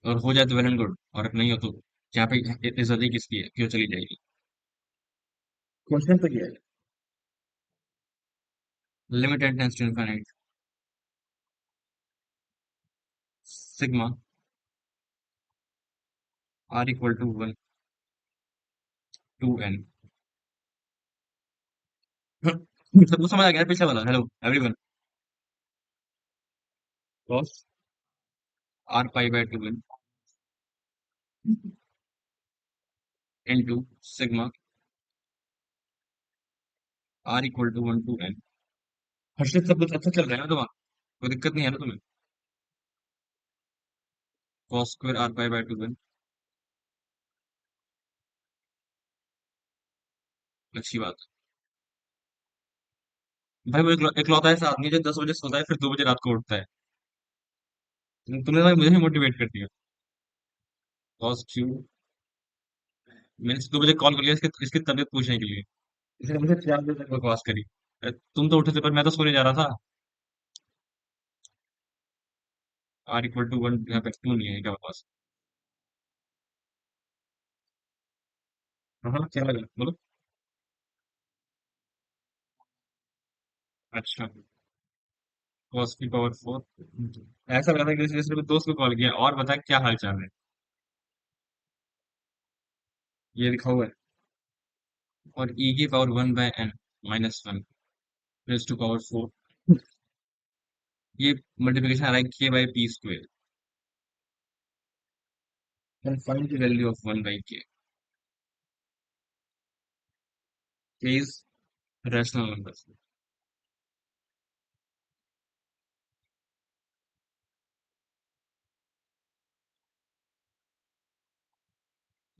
और हो जाए तो वेल एंड गुड, और नहीं हो तो यहाँ पे इज्जत ही किसकी है, क्यों चली जाएगी। क्वेश्चन तो ये है, limited tends to infinite, sigma R equal to 1 to N. सबको समझ आ गया पिछले वाला? Hello everyone. Cos R pi by 2 N into sigma R equal to 1 to N. Harshit, सब कुछ अच्छा चल रहा है ना तुम्हारा? कोई दिक्कत नहीं है ना तुम्हें? Cos square r pi by 2 n. अच्छी बात है भाई। वो इकलौता ऐसा आदमी है जो 10 बजे सोता है फिर 2 बजे रात को उठता है। तुमने भाई मुझे ही मोटिवेट कर दिया। कॉस क्यू, मैंने 2 बजे कॉल कर लिया इसकी तबीयत पूछने के लिए। इसने मुझे 4 बजे तक बकवास करी। तुम तो उठे थे पर मैं तो सोने जा रहा था। आर इक्वल टू 1 यहाँ पे 2 नहीं है, क्या बकवास। हाँ हाँ, क्या लगा बोलो। अच्छा, कॉस की पावर 4। ऐसा लगा था कि किसी ने दोस्त को कॉल किया और बता क्या हाल चाल है। ये लिखा हुआ है। और ई की power 1/n-1 raise to power 4। ये मल्टीप्लिकेशन आ रहा है के by P square. Can find the value of 1/k। के इज रैशनल नंबर।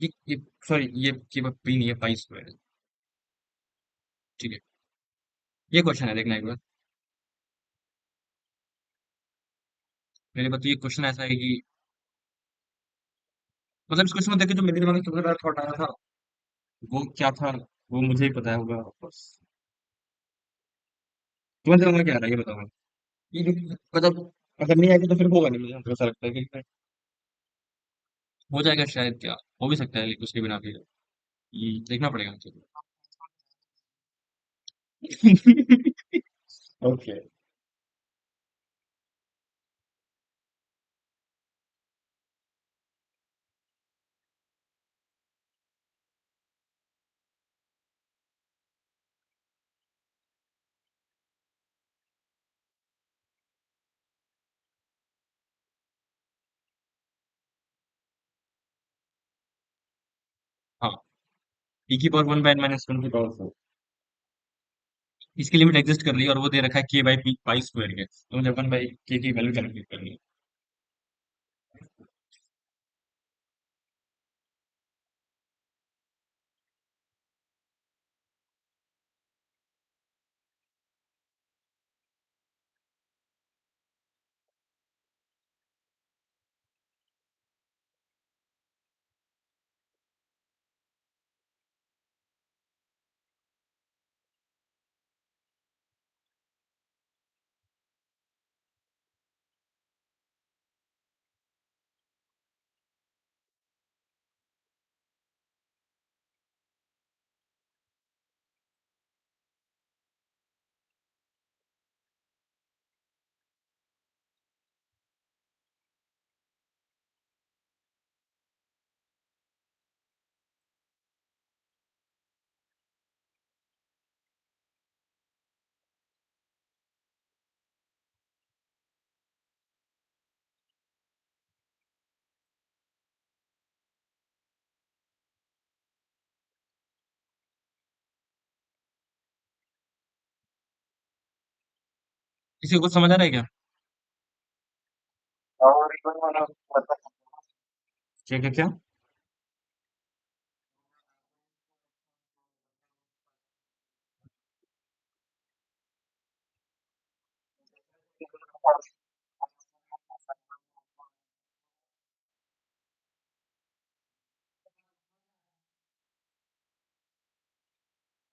ये सॉरी, ये के बाई पी नहीं है, पाई स्क्वेयर है। ठीक है। ये क्वेश्चन है, देखना एक बार। मेरे पास तो ये क्वेश्चन ऐसा है कि मतलब इस क्वेश्चन को देख के जो मेरे दिमाग में सबसे पहला थॉट आया था वो क्या था, वो मुझे ही पता होगा बस। तुम्हारे दिमाग में क्या आ रहा है ये बताओ। ये मतलब अगर नहीं आएगा तो फिर होगा नहीं, मुझे हमको ऐसा लगता है कि हो जाएगा शायद, क्या हो भी सकता है उसके बिना भी। देखना पड़ेगा मुझे। ओके। हाँ, e की पावर 1/n-1 की पावर 4। इसकी लिमिट एग्जिस्ट कर रही है और वो दे रखा है के बाई पी पाई स्क्वायर के, तो मुझे 1/k की वैल्यू कैलकुलेट करनी है। किसी को कुछ समझ आ रहा है क्या? और एक बार वाला बता। क्या क्या क्या?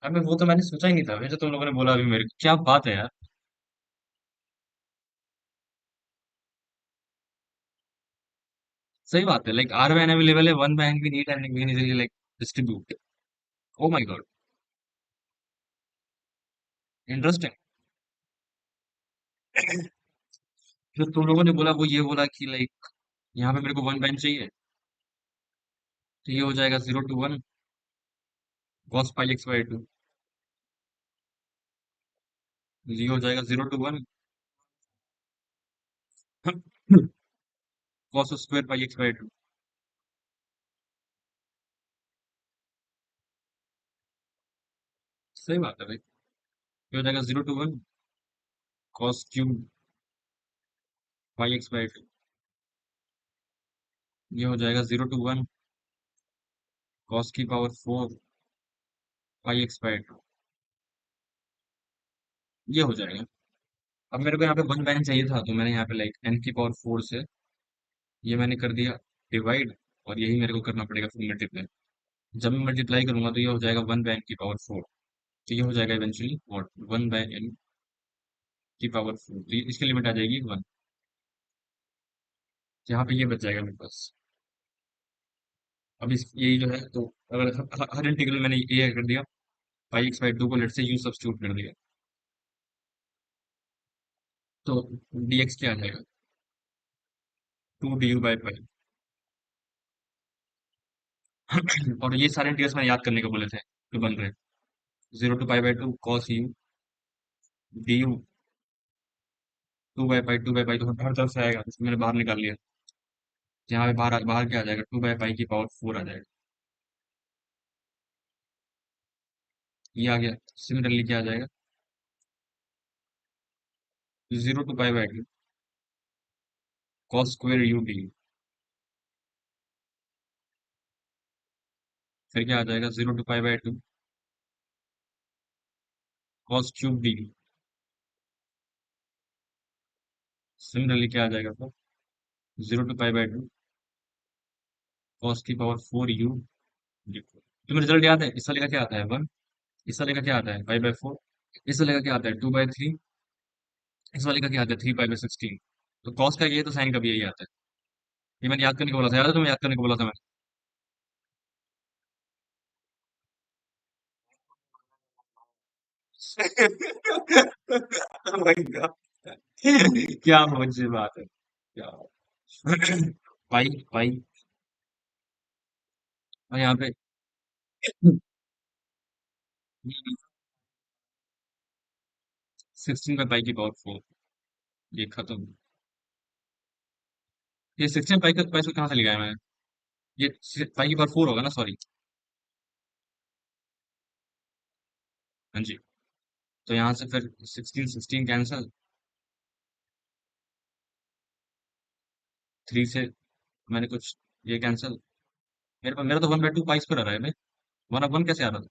अबे वो तो मैंने सोचा ही नहीं था, वैसे तुम लोगों ने बोला अभी मेरे को, क्या बात है यार। सही बात है, लाइक आर वैन अवेलेबल है, वन बैंक भी need and can easily like distribute. Oh my God, interesting. जो तुम लोगों ने बोला वो ये बोला कि लाइक यहाँ पे मेरे को वन बैंक चाहिए, तो ये हो जाएगा 0 to 1 cos pi x by to. ये हो जाएगा 0 to 1 cos square pi x by to. सही बात है भाई। ये हो जाएगा 0 to 1 cos cube pi x by to. ये हो जाएगा 0 to 1 cos की power 4 pi x by to. ये हो जाएगा। अब मेरे को यहाँ पे वन बैंक चाहिए था, तो मैंने यहाँ पे लाइक एन की पावर 4 से ये मैंने कर दिया डिवाइड, और यही मेरे को करना पड़ेगा फिर मल्टीप्लाई। जब मैं मल्टीप्लाई करूंगा तो ये हो जाएगा वन बाय एन की पावर 4। तो ये हो जाएगा eventually what, one by n की पावर 4। तो इसकी लिमिट आ जाएगी 1। यहाँ पे ये बच जाएगा मेरे पास। अब इस यही जो है, तो अगर हर इंटीग्रल मैंने ये कर दिया, पाई एक्स बाई टू को लेट से यू सब्स्टिट्यूट कर दिया, तो dx क्या आ जाएगा, 2 du/पाई। और ये सारे इंटीग्रल्स मैंने याद करने को बोले थे, तो बन रहे 0 to π/2 cos u du 2/π, 2/π तो हर तरफ से आएगा, इसको मैंने बाहर निकाल लिया। यहाँ पे बाहर बाहर क्या आ जाएगा, 2/π की पावर 4 आ जाएगा। ये आ गया। सिमिलरली क्या आ जाएगा, 0 to π/2 cos square u du। फिर क्या आ जाएगा, 0 to π/2 cos cube du। Similarly क्या आ जाएगा, तो 0 to π/2 cos की पावर 4 u du। तुम्हें रिजल्ट याद है, इस वाले का क्या आता है 1, इस वाले का क्या आता है π/4, इस वाले का क्या आता है 2/3, इस वाले का क्या आता है 3π/16। तो कॉस का ये है, तो साइन का भी यही आता है। ये मैंने याद करने को बोला था, याद है तुम्हें, याद करने को बोला था मैंने। Oh my God! क्या मुझे बात है, क्या पाई पाई। और यहाँ पे 16 में पाई की पावर 4। ये खत्म। ये 16 पाई का पाई से कहाँ से लिया है मैंने, ये पाई की पावर 4 होगा ना, सॉरी। हाँ जी। तो यहाँ से फिर 16 16 कैंसल, 3 से मैंने कुछ ये कैंसल। मेरे पास मेरा तो 1/2 पाई स्क्वायर आ रहा है भाई। 1/1 कैसे आ रहा था,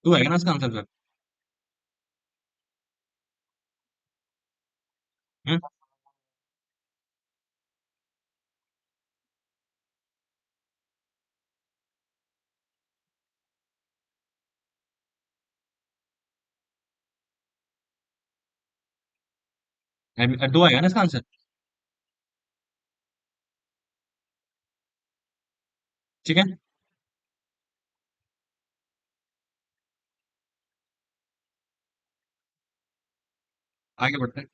2 आएगा ना इसका आंसर फिर। हम्म। दो आएगा ना इसका आंसर। ठीक है, आगे बढ़ते हैं।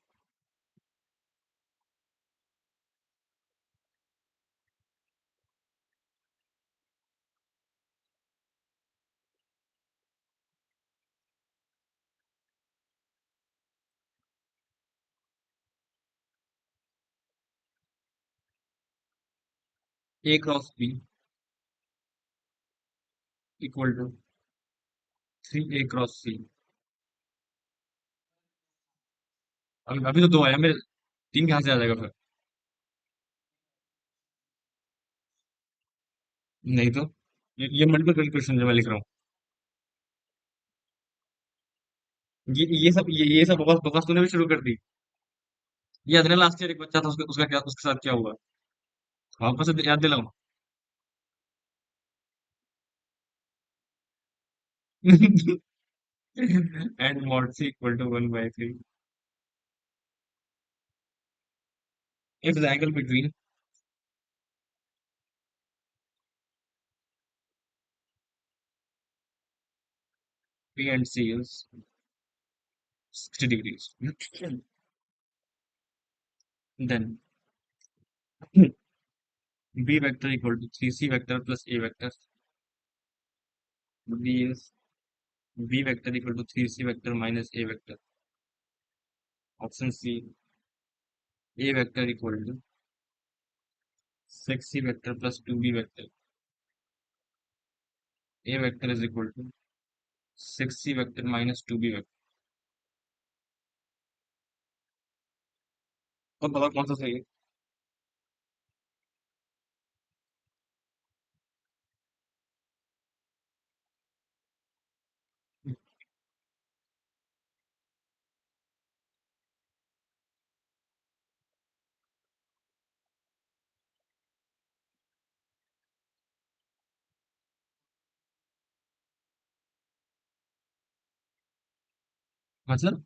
A cross B equal to 3 a cross C. अभी अभी तो दो आया मेरे, तीन कहाँ से आ जाएगा फिर। नहीं तो, ये मल्टीपल क्वेश्चन जो मैं लिख रहा हूँ, ये सब ये सब बकवास बकवास तूने भी शुरू कर दी। याद है ना, लास्ट ईयर एक बच्चा था, उसका क्या, उसके साथ क्या हुआ। वापस से याद दिलाऊं। And mod C equal to 1/3। if the angle between B and C is 60 degrees, then B vector equal to 3C vector plus A vector. B is B vector equal to 3C vector minus A vector. Option C, A vector equal to 6C vector plus 2B vector. A vector is equal to 6C vector minus 2B vector. अब बताओ कौन सा सही है? मतलब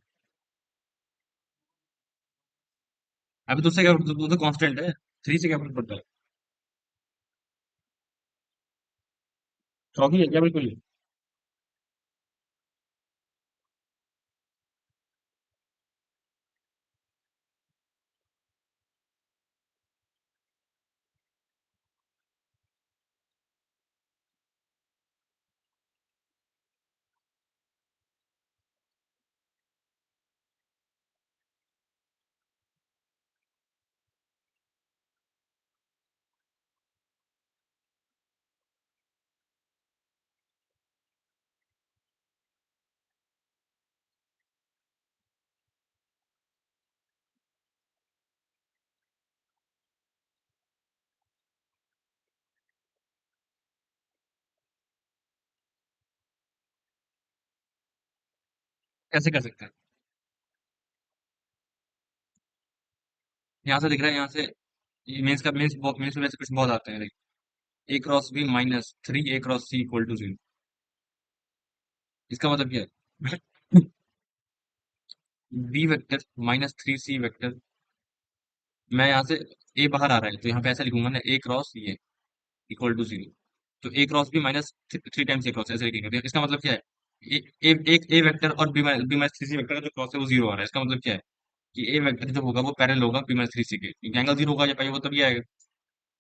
अभी तो उससे क्या, तो कांस्टेंट है, 3 से क्या फर्क पड़ता है? चौकी है क्या बिल्कुल ही? कैसे कर सकते हैं? यहाँ से दिख रहा है, यहाँ से मेंस का मेंस में वैसे कुछ बहुत आते हैं, like a cross b minus 3 a cross c equal to 0। इसका मतलब क्या है? बी वेक्टर माइनस 3 सी वेक्टर, मैं यहाँ से ए बाहर आ रहा है तो यहाँ पे ऐसा लिखूंगा ना, ए क्रॉस ये इक्वल टू 0। तो ए क्रॉस बी माइनस 3 टाइम्स ए क्रॉस ऐसे लिखेंगे, तो इसका मतलब क्या है? एक ए वेक्टर और बी माइनस 3 सी वेक्टर का जो क्रॉस है वो 0 आ रहा है, इसका मतलब क्या है कि ए वेक्टर जो होगा वो पैरेलल होगा बी माइनस 3 सी के, क्योंकि एंगल 0 होगा जब पाई वो तभी आएगा,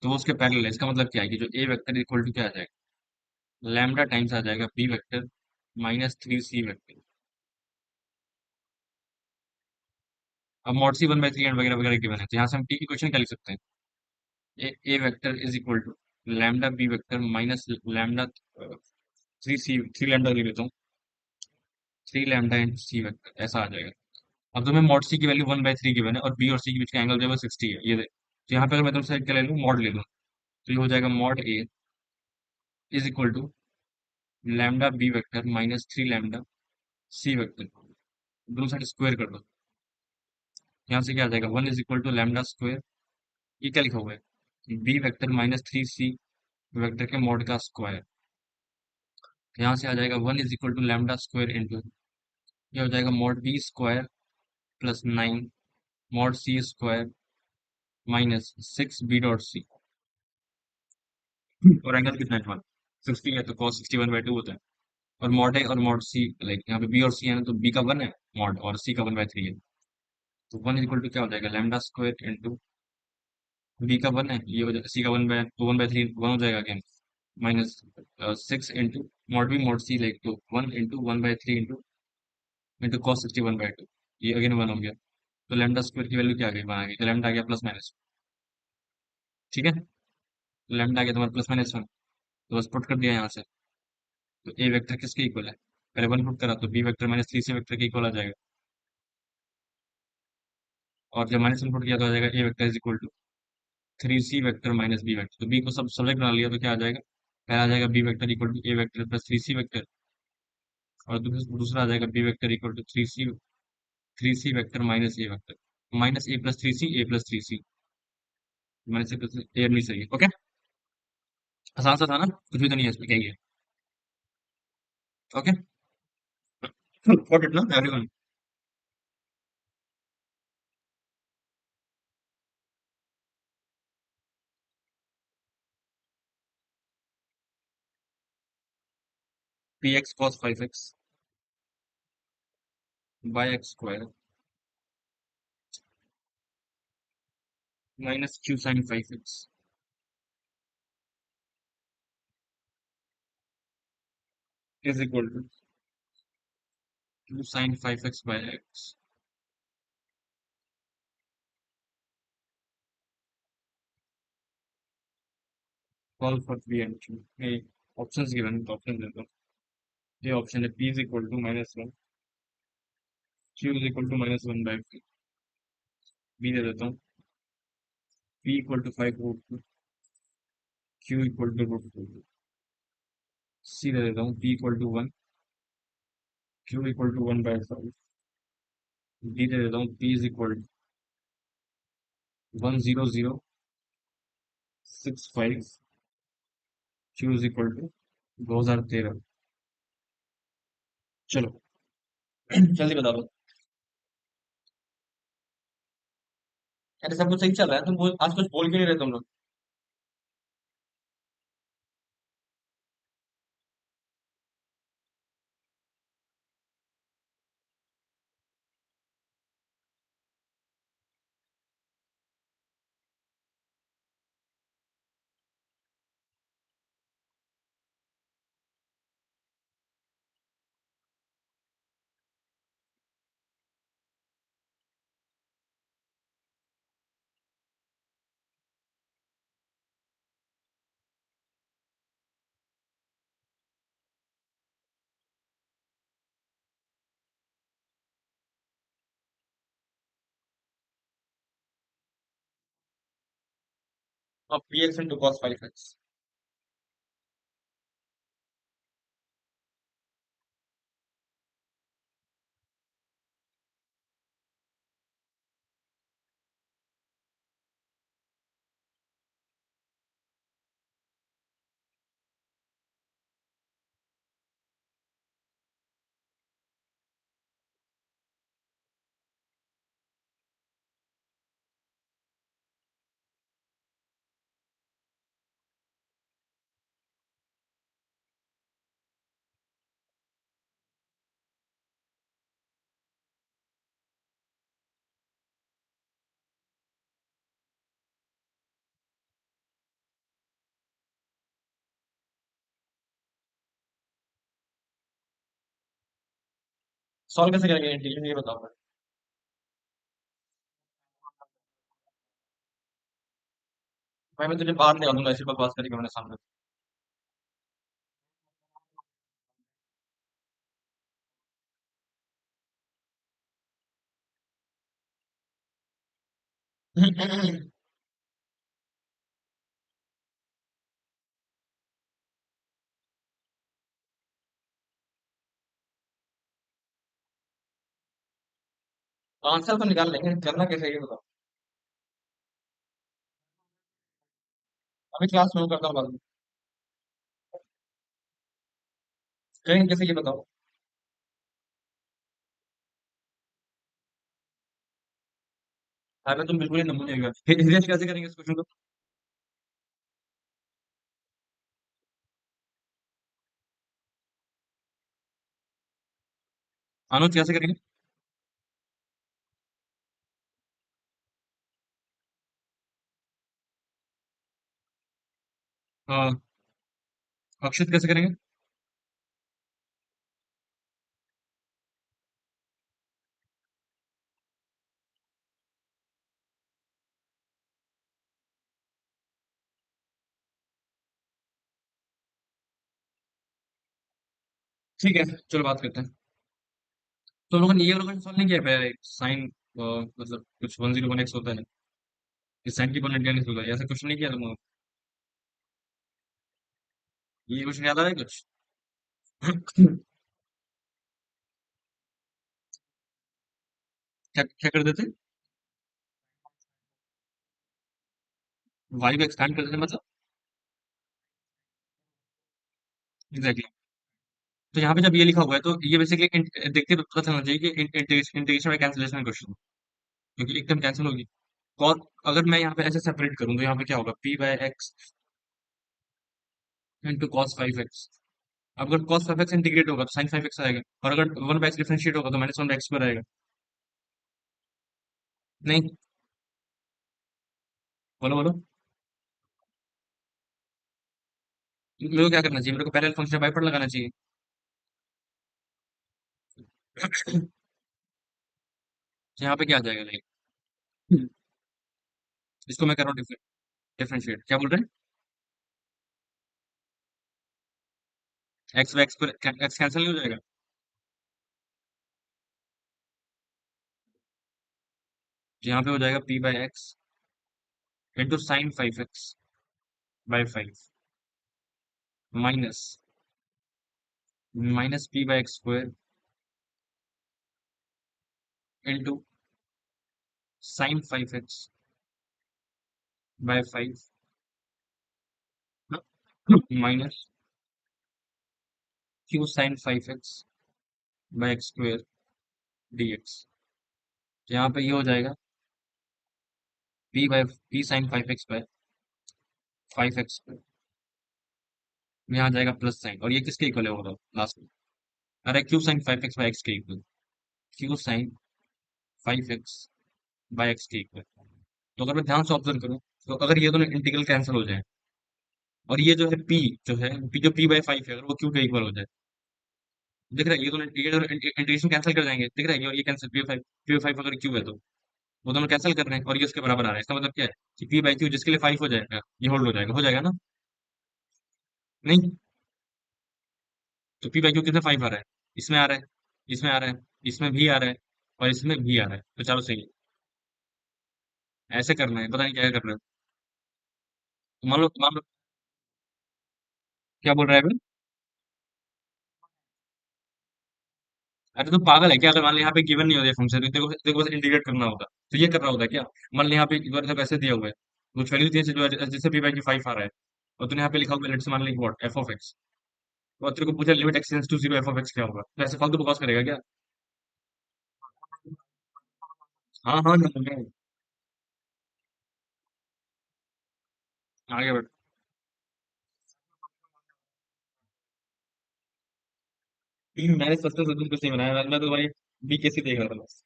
तो वो उसके पैरेलल है। इसका मतलब क्या है कि जो ए वेक्टर इक्वल टू क्या आ जाएगा, लैम्डा टाइम्स आ जाएगा B vector minus 3 C vector. अब मॉड सी 1/3 एंड वगैरह वगैरह गिवन है, तो यहाँ से हम टी की क्वेश्चन क्या लिख सकते हैं? A vector is equal to lambda B vector minus lambda 3 lambda ले लेता हूँ, 3 लैम्डा इंटू सी वेक्टर, ऐसा आ जाएगा। अब तुम्हें मॉड सी की वैल्यू 1/3 गिवन है और बी और सी के बीच का एंगल जो है वो 60 है, ये दे। तो यहाँ पे अगर मैं तुमसे क्या ले लूँ, मॉड ले लूँ, तो ये हो जाएगा mod a is equal to lambda B vector minus 3 lambda c vector, दोनों साइड स्क्वायर कर दो। यहाँ से क्या आ जाएगा, 1 is equal to lambda square, ये क्या लिखा हुआ है, बी वेक्टर माइनस 3 सी वेक्टर के मॉड का स्क्वायर। यहाँ से आ जाएगा 1 is equal to lambda square into, ये हो जाएगा mod b square plus 9 mod c square minus 6 b dot c. और एंगल कितना है तुम्हारा, 60 है, तो कॉस 61/2 होता है। और मॉड है और मॉड सी, लाइक यहाँ पे बी और सी है ना, तो बी का 1 है मॉड और सी का 1/3 है, तो 1 इज इक्वल टू क्या हो जाएगा, लैम्डा स्क्वायर इंटू बी का 1 है, ये हो जाएगा सी का 1/3 1 हो जाएगा again, minus 6 into mod b mod c, like तो 1 इंटू 1/3 इंटू कॉस 61/2, ये अगेन 1 हो गया। तो लैम्डा स्क्वायर की वैल्यू क्या आ गई, 1 आ गई, तो लैम्डा आ गया प्लस माइनस। ठीक है, तो लैम्डा आ गया तुम्हारा प्लस माइनस 1, तो बस पुट कर दिया यहाँ से। तो ए वेक्टर किसके इक्वल है, पहले 1 पुट करा तो बी वेक्टर माइनस 3 सी वेक्टर के इक्वल आ जाएगा, और जब माइनस 1 पुट किया तो आ जाएगा A vector is equal to 3 C vector minus B vector, तो बी को सब सब्जेक्ट बना लिया तो क्या आ जाएगा, पहला आ जाएगा B vector equal to A vector plus 3 C vector, और दूसरा आ जाएगा B vector equal to 3 C vector minus A vector, minus A plus 3 C A plus 3 C, minus A plus A नहीं सही है। ओके, आसान सा था ना, कुछ भी तो नहीं है इसमें, क्या ही है। ओके, गॉट इट ना everyone? P x cos 5x by x square minus Q sine 5x is equal to Q sine 5x by x. Solve for P and Q. ये ऑप्शंस गिवन, तो ऑप्शन देता हूँ। ये option है P is equal to -1, Q is equal to -1 by 5। B दे देता हूँ, P equal to 5 root 2, Q equal to √2। सी दे देता हूँ, P equal to 1, Q equal to 1 by 5। D दे देता हूँ, P is equal to 100,6 5, Q is equal to 2013। चलो जल्दी बता दो। अरे सब कुछ सही चल रहा है, तुम आज कुछ बोल क्यों नहीं रहे तुम लोग? अब P x into cos 5x। Solve कैसे करेंगे इंटीग्रेशन, ये बताओ भाई। भाई मैं तुझे बाहर निकाल दूंगा ऐसी बकवास करेगा मेरे सामने। आंसर तो निकाल लेंगे, करना कैसे है ये बताओ। अभी क्लास में हूँ, करता हूँ बाद में। करेंगे कैसे ये बताओ। अरे तुम बिल्कुल ही नमूने हो। हिरेश कैसे करेंगे इस क्वेश्चन को? अनुज कैसे करेंगे? हाँ। अक्षित कैसे करेंगे? ठीक है, चलो बात करते हैं। तो लोगों ने ये वाला क्वेश्चन सॉल्व नहीं किया है साइन, मतलब कुछ 101x होता है, ये साइन की वन इंडियन होता है, ऐसा क्वेश्चन नहीं किया तुम लोगों ने? ये क्वेश्चन याद आ रहा है कुछ? क्या क्या कर देते? वाई को एक्सपैंड कर देते मतलब? एग्जैक्टली। तो यहाँ पे जब ये लिखा हुआ है तो ये बेसिकली देखते तो पता चलना चाहिए कि इंटीग्रेशन और कैंसिलेशन क्वेश्चन, क्योंकि एक टर्म कैंसिल होगी। और अगर मैं यहाँ पे ऐसे सेपरेट करूँ तो यहाँ पे क्या होगा, p by x into cos 5x अब अगर cos 5x इंटीग्रेट होगा तो sin 5x आएगा, और अगर 1/x डिफरेंशिएट होगा तो -1/x² आएगा। नहीं, बोलो बोलो। मेरे को क्या करना चाहिए? मेरे को पहले फंक्शन बाई पार्ट लगाना चाहिए। तो यहाँ पे क्या आ जाएगा लाइक, इसको मैं कर रहा हूँ डिफरेंशिएट, क्या बोल रहे हैं? एक्स बाई एक्स पर एक्स कैंसिल नहीं हो जाएगा? तो यहाँ पे हो जाएगा p/x into sine 5x by 5 minus -p/x² into sine 5x by 5 minus q sine 5x by x² dx। तो यहाँ पे ये हो जाएगा p sign 5x bye 5x, यहाँ आ जाएगा प्लस साइन, और ये किसके इक्वल है होगा लास्ट में? अरे q sine 5x by x के equal, q sine 5x by x के इक्वल। तो अगर मैं ध्यान से ऑब्जर्व करूँ, तो अगर ये दोनों इंटीग्रल कैंसिल हो जाए, और ये जो है p, जो है p जो p/5 है, अगर वो q के इक्वल हो जाए, दिख रहा है ये दोनों इंटीग्रेशन कैंसिल कर जाएंगे, दिख रहा है ये कैंसिल, p/5 अगर q है तो वो दोनों कैंसिल कर रहे हैं, और ये उसके बराबर आ रहा है। इसका मतलब क्या है कि p/q जिसके लिए 5 हो जाएगा, ये होल्ड हो जाएगा ना? नहीं, तो p/q कितने 5 आ रहा है? इसमें आ रहा है, इसमें आ रहा है, इसमें भी आ रहा है, और इसमें भी आ रहा है, तो चलो सही है। ऐसे करना है, पता नहीं क्या कर रहे हो। तो मान लो क्या बोल रहा है अभी? अरे तो पागल है क्या? अगर मान लो यहाँ पे गिवन नहीं होता फंक्शन, तो देखो देखो बस इंटीग्रेट करना होगा, तो ये करना होता है क्या? मान लो यहाँ पे एक बार जब ऐसे दिया हुआ है, वो वैल्यू दिए जो है, जैसे p/q 5 आ रहा है, और तूने यहाँ पे लिखा हुआ लेट्स मान ली व्हाट f ऑफ x, और तेरे को पूछा limit x tends to 0 f of x क्या होगा, तो ऐसे फालतू बकवास करेगा क्या? हाँ हाँ, नहीं, आगे बढ़। मैंने सस्ते से कुछ नहीं बनाया, मैं तो भाई बीकेसी देख रहा था बस।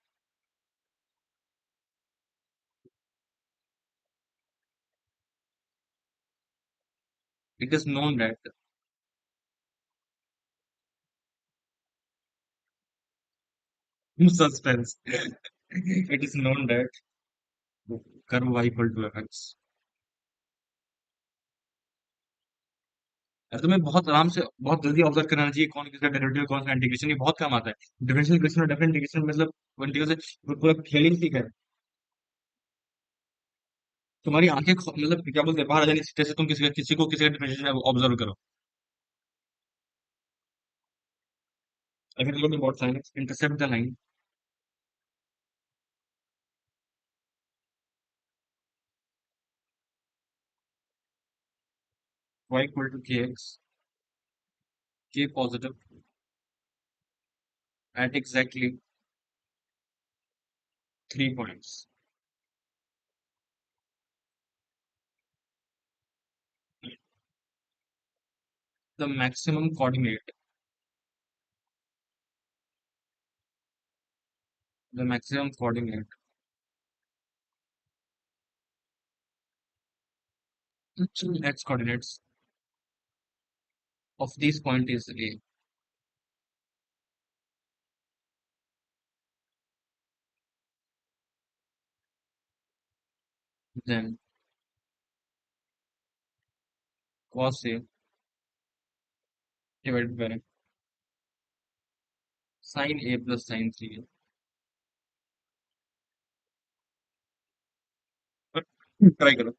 It is known that, suspense, it is known that curve y equal to fx। यार तुम्हें बहुत आराम से बहुत जल्दी ऑब्जर्व करना चाहिए कौन किसका डेरिवेटिव कौन सा इंटीग्रेशन, ये बहुत काम आता है डिफरेंशियल इक्वेशन और डिफरेंट इंटीग्रेशन, मतलब वो इंटीग्रल से पूरा खेल ही सीखा है। तुम्हारी आंखें मतलब क्या बोलते हैं बाहर आ जाने से, जैसे तुम किसी को किसी का डिफरेंशियल ऑब्जर्व करो। अगर लोग about science intercept the line y equal to kx, k positive at exactly 3 points, the maximum coordinate, the maximum coordinate x coordinates of this point is a, then cos a divided by sin a plus sin 3a। Try करो।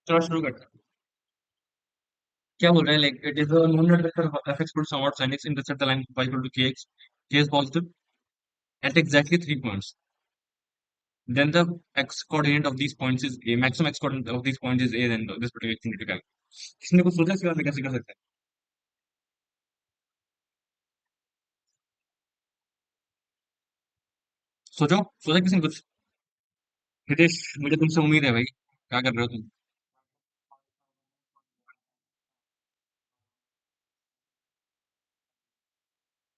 चलो शुरू करते हैं। क्या बोल रहे हैं, like it is a known vector f x equals somewhat sin x intersect the line y equal to kx, k is positive at exactly 3 points. Then the x coordinate of these points is a, maximum x coordinate of these points is a, then this particular thing to calculate. किसने कुछ सोचा इसके बारे में कैसे कर सकते हैं? सोचो, सोचा किसी ने कुछ? हितेश, मुझे तुमसे उम्मीद है भाई, क्या कर रहे हो तुम?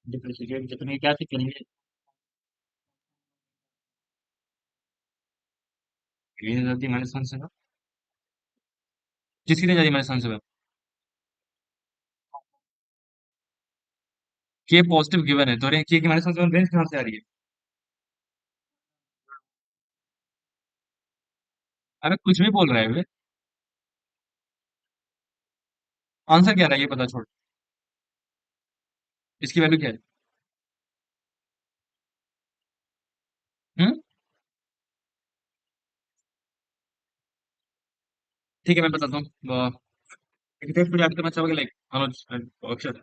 डिफरेंशिएट जितने क्या चेक करेंगे? ग्रीन जाती माइनस वन से, किसी ने जाती माइनस वन से, के पॉजिटिव गिवन है तो के की माइनस वन से रेंज कहाँ से आ रही है? अरे कुछ भी बोल रहा है वे। आंसर क्या रहा है ये पता छोड़, इसकी वैल्यू क्या है? हम्म। ठीक है मैं बताता हूँ। हितेश को याद करना चाहोगे, like Anuj and Akshar,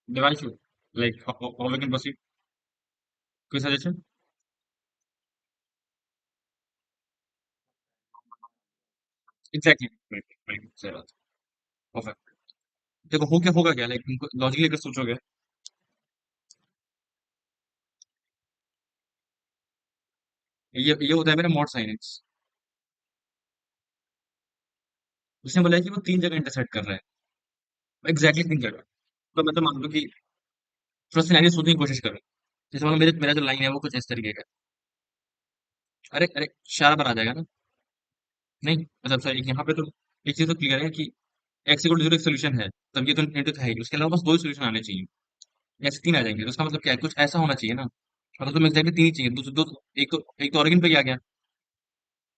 Divanshu, like how we can proceed? कोई सजेशन? एग्जैक्टली, सही बात, परफेक्ट। देखो हो क्या होगा क्या, लाइक लॉजिकली अगर सोचोगे, ये होता है मेरा मॉड साइन एक्स। उसने बोला है कि वो तीन जगह इंटरसेक्ट कर रहा है, एग्जैक्टली तीन जगह। तो मैं तो मान लो कि थोड़ा सिनेरियो सोचने की कोशिश करूँ। जैसे मान लो मेरे मेरा जो लाइन है वो कुछ इस तरीके का है। अरे अरे, इशारा पर आ जाएगा ना? नहीं मतलब सर यहाँ पे तो एक चीज तो क्लियर है कि एक्स इक्वल टू जीरो एक सोल्यूशन है, तब ये तो इंटू है ही, उसके अलावा बस दो ही सोल्यूशन आने चाहिए। ऐसे तीन आ जाएंगे तो उसका मतलब क्या है, कुछ ऐसा होना चाहिए ना। अगर तुम्हें एग्जैक्टली तीन ही चाहिए, एक तो ऑरिजिन पे ही आ गया।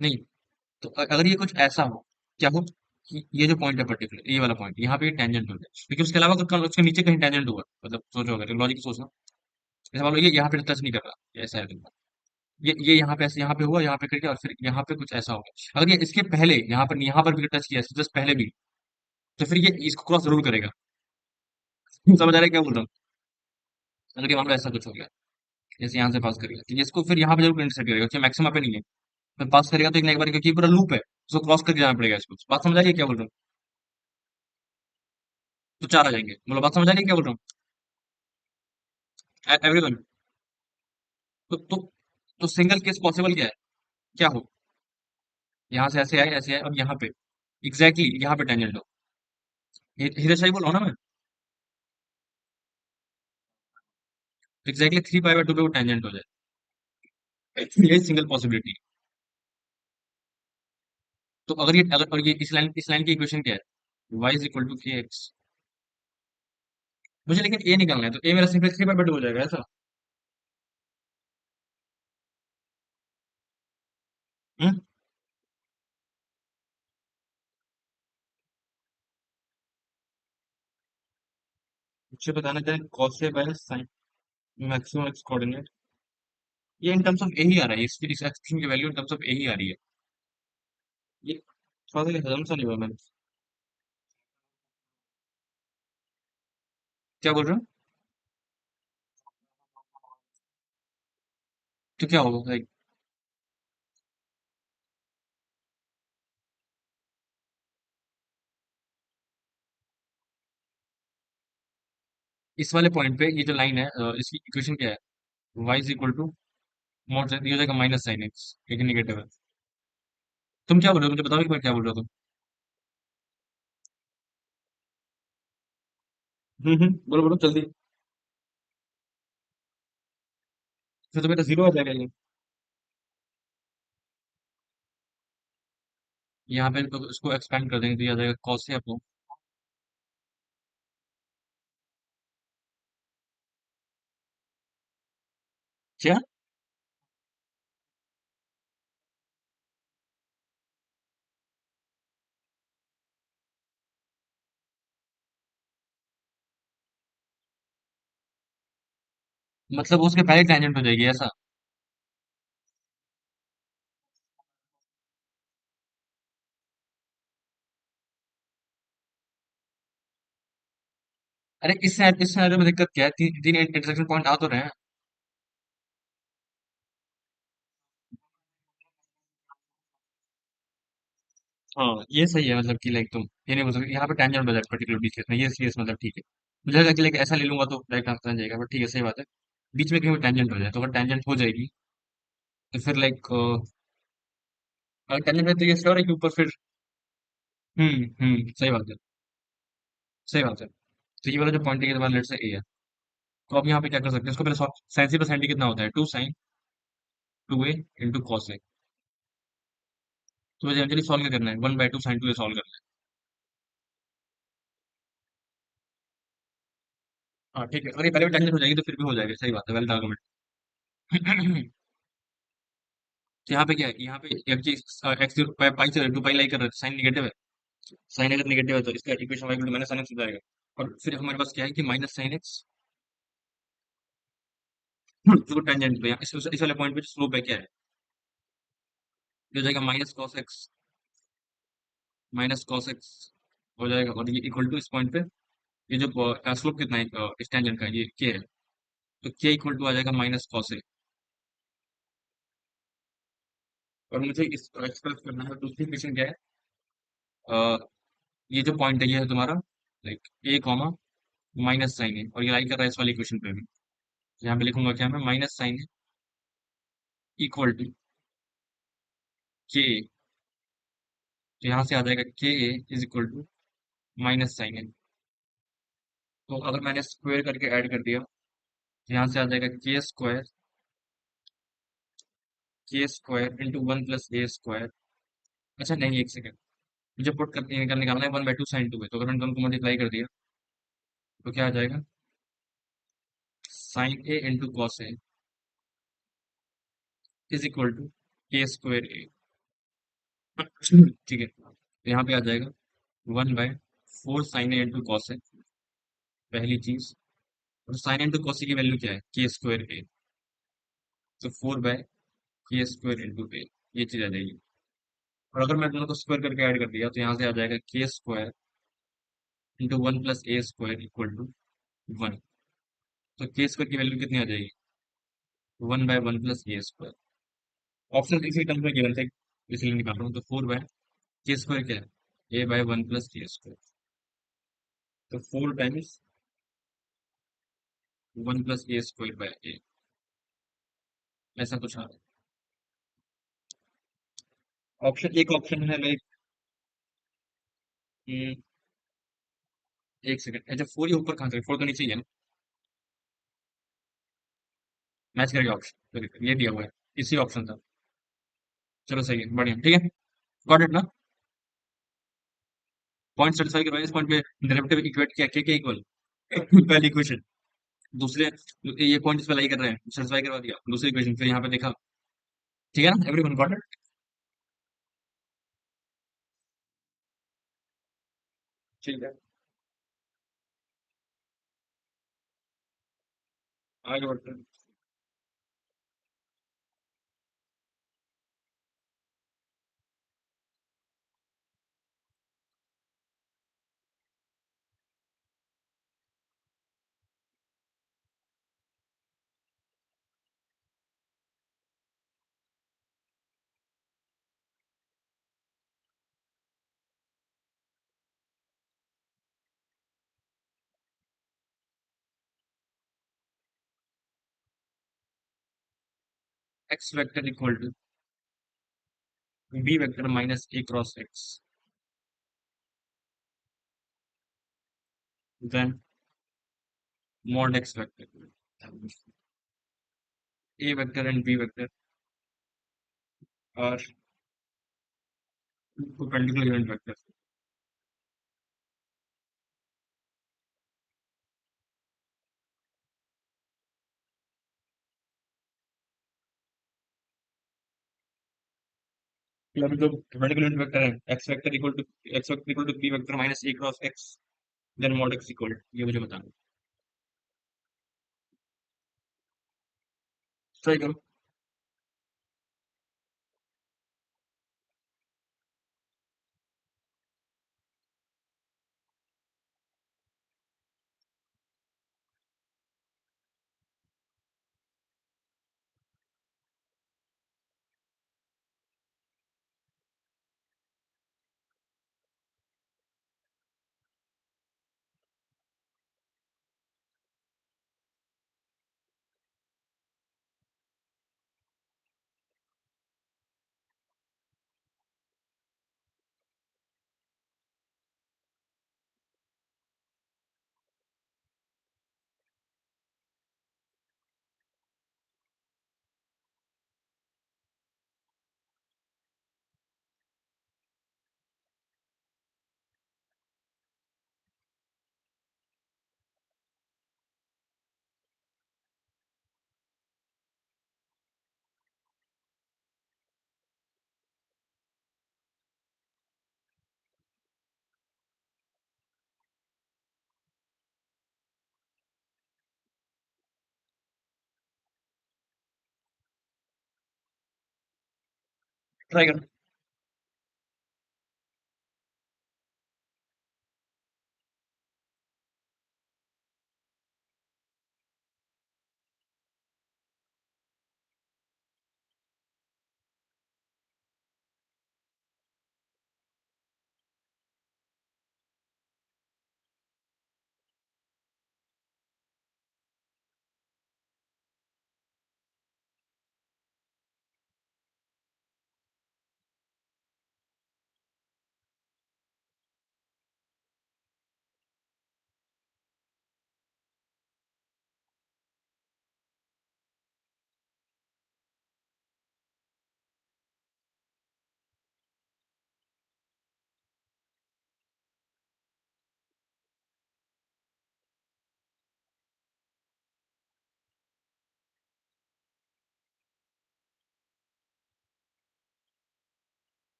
नहीं, तो अगर ये कुछ ऐसा हो, क्या हो कि ये जो पॉइंट है पर्टिकुलर ये वाला पॉइंट यहाँ पे टेंजेंट हो जाए, लेकिन उसके अलावा उसके नीचे कहीं टेंजेंट होगा, मतलब सोचो अगर लॉजिक सोचना। जैसे मान लो ये यहाँ पे टच नहीं कर रहा, ये ऐसा है तुमका। ये यहाँ पे ऐसे यहाँ पे हुआ, यहाँ पे करके और फिर यहाँ पे कुछ ऐसा होगा, अगर ये इसके पहले यहाँ पर भी टच किया जस्ट पहले भी, तो फिर ये इसको क्रॉस जरूर करेगा। समझ आ रहा है क्या बोल रहा हूँ? अगर ये मान लो ऐसा कुछ हो गया, जैसे यहाँ से पास करेगा तो ये इसको फिर यहाँ पे जरूर इंटरसेक्ट करेगा, क्योंकि मैक्सिमम पे नहीं है। फिर पास करेगा तो एक बार, क्योंकि ये पूरा लूप है, उसको क्रॉस करके जाना पड़ेगा इसको। बात समझ आ रही है क्या बोल रहा हूँ? तो चार आ जाएंगे, मतलब बात समझ आ रही है क्या बोल रहा हूँ? एवरीवन। तो सिंगल केस पॉसिबल क्या है, क्या हो, यहाँ से ऐसे आए और यहाँ पे एग्जैक्टली यहाँ पे टेंजेंट हो। हीरा शाही बोल रहा हूँ ना मैं? Exactly three pi by to पे वो टेंजेंट हो जाए, यही सिंगल पॉसिबिलिटी। तो अगर और ये इस लाइन की इक्वेशन क्या है, y इज इक्वल टू के एक्स। मुझे लेकिन ए निकालना है, तो ए मेरा simple three pi by to हो जाएगा ऐसा। हम्म। मुझे बताना चाहे कॉस से by sine maximum x coordinate, ये इन टर्म्स ऑफ ए ही आ रहा है, इसकी इस एक्सप्रेशन की वैल्यू इन टर्म्स ऑफ ए ही आ रही है। ये थोड़ा सा हजम सा नहीं हुआ मैंने। क्या बोल रहे हो? तो क्या होगा भाई? इस वाले पॉइंट पे ये जो लाइन है, इसकी इक्वेशन क्या है, y is equal to mod, ये हो जाएगा माइनस साइन एक्स, एक निगेटिव है। तुम क्या बोल रहे हो, मुझे बताओ एक बार क्या बोल रहे हो तुम? बोलो बोलो जल्दी। फिर तो मेरा जीरो आ जाएगा ये। यहाँ पे तो इसको एक्सपेंड कर देंगे तो ये आ जाएगा कॉस से अपो। क्या? मतलब उसके पहले टेंजेंट हो जाएगी ऐसा? अरे इस सिनेरियो में दिक्कत क्या है, तीन इंटरसेक्शन पॉइंट आ तो रहे हैं। हाँ ये सही है, मतलब कि लाइक तुम ये नहीं बोल सकते यहाँ पे टेंजेंट हो जाएगा पर्टिकुलर बीच केस में, ये केस मतलब ठीक है। मुझे लगा कि लाइक ऐसा ले लूंगा तो डायरेक्ट आंसर आ जाएगा, बट ठीक है, सही बात है। बीच में कहीं टेंजेंट हो जाए, तो अगर टेंजेंट हो जाएगी तो फिर लाइक अगर टेंजेंट है तो ये श्योर है कि ऊपर फिर। सही बात है, सही बात है। तो ये वाला जो पॉइंट है, ये तुम्हारा लेट से ए है। तो अब यहाँ पे क्या कर सकते हैं, इसको पहले साइन सी पर साइन डी कितना होता है, 2 sin 2a इंटू कॉस ए। तो मुझे जनरली सॉल्व क्या करना है, 1/2 sin 2a सॉल्व करना है। हाँ ठीक है, अगर ये पहले भी टेंजेंट हो जाएगी तो फिर भी हो जाएगा, सही बात है, वैलिड आर्गुमेंट। तो यहाँ पे क्या है कि यहाँ पे एक चीज एक्स पाई से 2 पाई लाई कर रहे थे, साइन निगेटिव है। साइन अगर निगेटिव है तो इसका equation y minus sine x हो जाएगा। और फिर हमारे पास क्या है कि माइनस साइन एक्स जो टेंजेंट पे है, इस वाले पॉइंट पे स्लोप है क्या है, ये हो जाएगा माइनस कॉस एक्स हो जाएगा, और ये इक्वल टू इस पॉइंट पे ये जो स्लोप कितना है इस टेंजेंट का, ये के है। तो के इक्वल टू आ जाएगा माइनस कॉस ए। और मुझे इस एक्सप्रेस करना है दूसरी इक्वेशन क्या है, अ, ये जो पॉइंट है ये है तुम्हारा like a comma minus sine है, और ये लाई कर रहा है इस वाली इक्वेशन पे भी। यहाँ पे लिखूंगा क्या मैं, माइनस साइन है इक्वल टू के। तो यहाँ से आ जाएगा के A is equal to minus sine है। तो अगर मैंने स्क्वायर करके ऐड कर दिया तो यहाँ से आ जाएगा के स्क्वायर इंटू 1 + a स्क्वायर। अच्छा नहीं, एक सेकंड, मुझे पुट करके निकालना है 1/2 sin 2 है, तो अगर मैंने दोनों को मल्टीप्लाई कर दिया तो क्या आ जाएगा, sin a into cos a is equal to k² a। ठीक है, तो यहाँ पे आ जाएगा 1/4 sin a इंटू कॉस ए, पहली चीज। और साइन इंटू कॉस की वैल्यू क्या है, k² a। तो 4/k² इंटू a, ये चीज आ जाएगी। और अगर मैं दोनों को स्क्वायर करके ऐड कर दिया तो यहाँ से आ जाएगा k² into 1 + a² equal to 1। तो k² की वैल्यू कितनी आ जाएगी, 1/1 + a²। ऑप्शन इसी टर्म में गिवन थे, इसलिए निकाल रहा हूँ। तो 4/k² क्या है, a/1 + a²। तो 4 टाइम्स 1 + a² बाय a, ऐसा कुछ आ रहा है। ऑप्शन एक ऑप्शन है लाइक, एक सेकंड, अच्छा 4 ये ऊपर कहाँ था, 4 तो नीचे ही है ना। मैच करेगा ऑप्शन, ये दिया हुआ है, इसी ऑप्शन था। चलो सही है, बढ़िया, ठीक है, गॉट इट ना। पॉइंट सेटिस्फाई करवाए, इस पॉइंट पे डेरिवेटिव इक्वेट किया, के इक्वल पहली इक्वेशन। दूसरे ये पॉइंट इस पे लाई कर रहे हैं, सेटिस्फाई करवा दिया, दूसरी इक्वेशन फिर यहाँ पे देखा। ठीक है ना, एवरीवन गॉट इट। ठीक है, आगे बढ़ते हैं। X vector equal to b vector minus A cross x, then mod x vector, a vector and b vector are perpendicular unit vectors। फिर अभी जो perpendicular unit vector है, x vector equal to b vector minus A cross x, then mod x equal, ये मुझे बताना। Try करो। Try कर।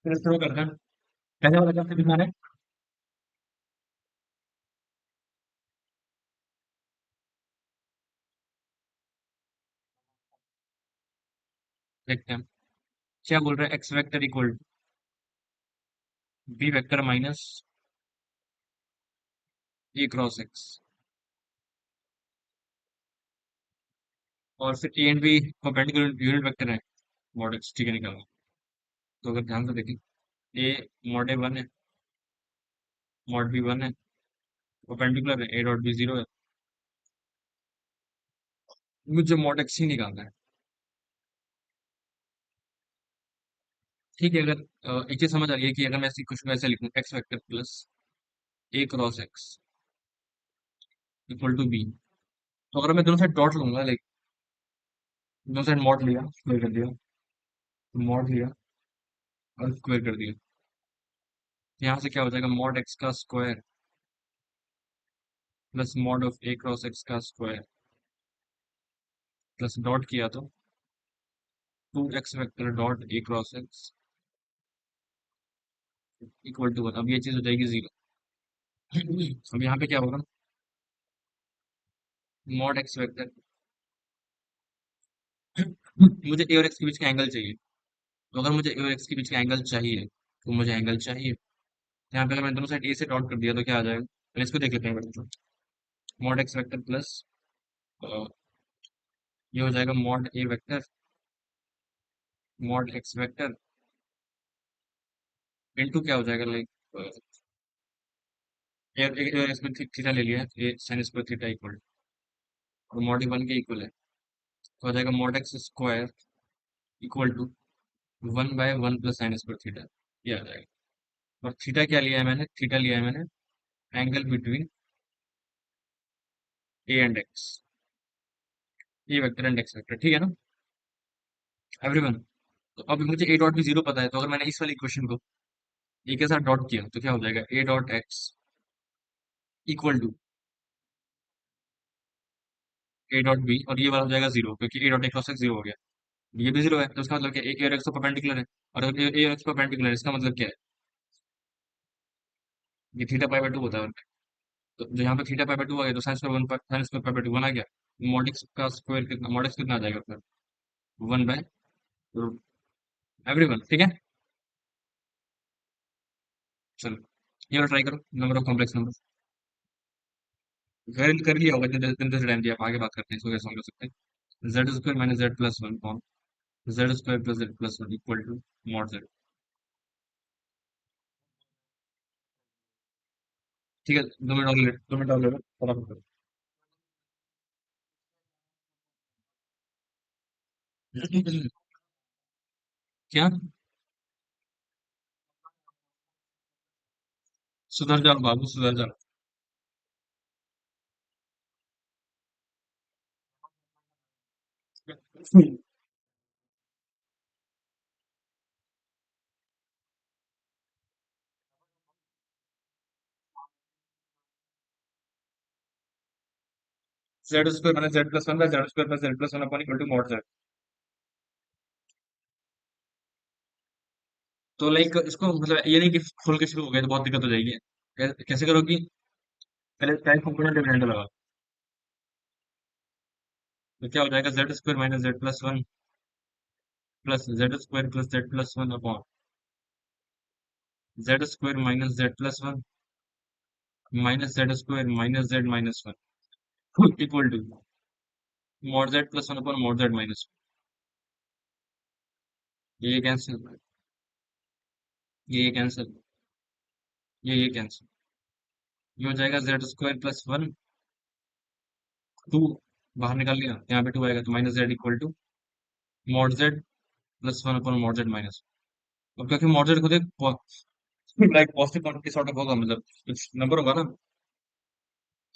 फिर शुरू करते हैं। कैसे वाला कैसे दिखा रहे हैं? देखते हैं। क्या बोल रहा है? X vector equal B vector minus ए क्रॉस एक्स, और फिर A and B perpendicular unit vector है, मॉड एक्स, ठीक है, निकालना। तो अगर ध्यान से देखें, ए मॉड ए वन है, मॉड बी वन है, परपेंडिकुलर है, ए डॉट बी जीरो है, मुझे मॉड एक्स ही निकालना है। ठीक है, अगर एक चीज समझ आ रही है कि अगर मैं कुछ वैसे लिखूं, x vector plus a cross x equal to b, तो अगर मैं दोनों साइड डॉट लूंगा, लाइक दोनों साइड मॉड लिया, स्क्वायर कर दिया, मॉड लिया और स्क्वायर कर दिया, यहाँ से क्या हो जाएगा? मॉड एक्स का square plus mod of a cross x का स्क्वायर प्लस डॉट किया तो two x vector dot a cross x equal to one. अब ये चीज हो जाएगी जीरो। अब यहाँ पे क्या होगा? मॉड एक्स वेक्टर मुझे ए और एक्स के बीच का एंगल चाहिए, तो अगर मुझे ए और एक्स के बीच का एंगल चाहिए, तो मुझे एंगल चाहिए, यहाँ पे अगर मैं दोनों साइड ए से डॉट कर दिया तो क्या आ जाएगा? पहले इसको देख लेते हैं। मॉड एक्स वेक्टर प्लस ये हो जाएगा mod A vector mod x vector into क्या हो जाएगा, लाइक एक्स में थीटा ले लिया है, a sine square theta equal, और मॉड वन के इक्वल है, तो हो जाएगा mod x square equal to one by one plus sine square theta, ये आ जाएगा। और थीटा क्या लिया है मैंने? थीटा लिया है मैंने angle between A and x, A vector and x vector, ठीक है ना एवरीवन? तो अब मुझे ए डॉट भी जीरो पता है, तो अगर मैंने इस वाली इक्वेशन को ए के साथ डॉट किया तो क्या हो जाएगा? A dot x equal to a dot b, और ये वाला हो जाएगा जीरो, क्योंकि a dot a cross x zero हो गया, ये भी जीरो है, तो इसका मतलब क्या है? ए और एक्स तो परपेंडिकुलर है, और अगर ए और एक्स परपेंडिकुलर है, इसका मतलब क्या है? ये थीटा पाई बाय टू होता है। तो जो यहाँ पे थीटा पाई बाय टू आ गया, तो sine square one sine square pi by two one आ गया, मॉड एक्स का स्क्वायर कितना, मॉड एक्स कितना आ जाएगा फिर? वन बाय एवरीवन, ठीक है। चलो ये वाला ट्राई करो, नंबर ऑफ कॉम्प्लेक्स नंबर कर लिया होगा, जितने से टाइम दिया, आप आगे बात करते हैं, इसको कैसे हम कर सकते हैं? Z square minus Z plus one कौन? Z square plus Z plus one equal to mod Z. ठीक है, 2 मिनट और ले, 2 मिनट और ले लो, फटाफट करो। क्या? सुधर जाओ बाबू, सुधर जाओ। Z square minus Z plus one by z square plus Z plus one upon equal to mod z. तो लाइक इसको मतलब ये नहीं कि खोल के शुरू हो गया तो बहुत दिक्कत हो जाएगी। कैसे करोगी? पहले टाइम कंपोनेंट डिफरेंट लगा, तो क्या हो जाएगा? Z square minus Z plus one plus z square plus Z plus one upon z square minus Z plus one minus z square minus z minus one equal to mod z plus one upon mod z minus one. ये cancel, ये cancel, ये cancel, ये हो जाएगा z square plus one, two बाहर निकाल लिया, यहाँ पे टू आएगा, तो minus z equal to mod z plus one upon mod z minus. अब क्योंकि मॉड जेड खुद एक like positive quantity sort of होगा, मतलब कुछ नंबर होगा ना,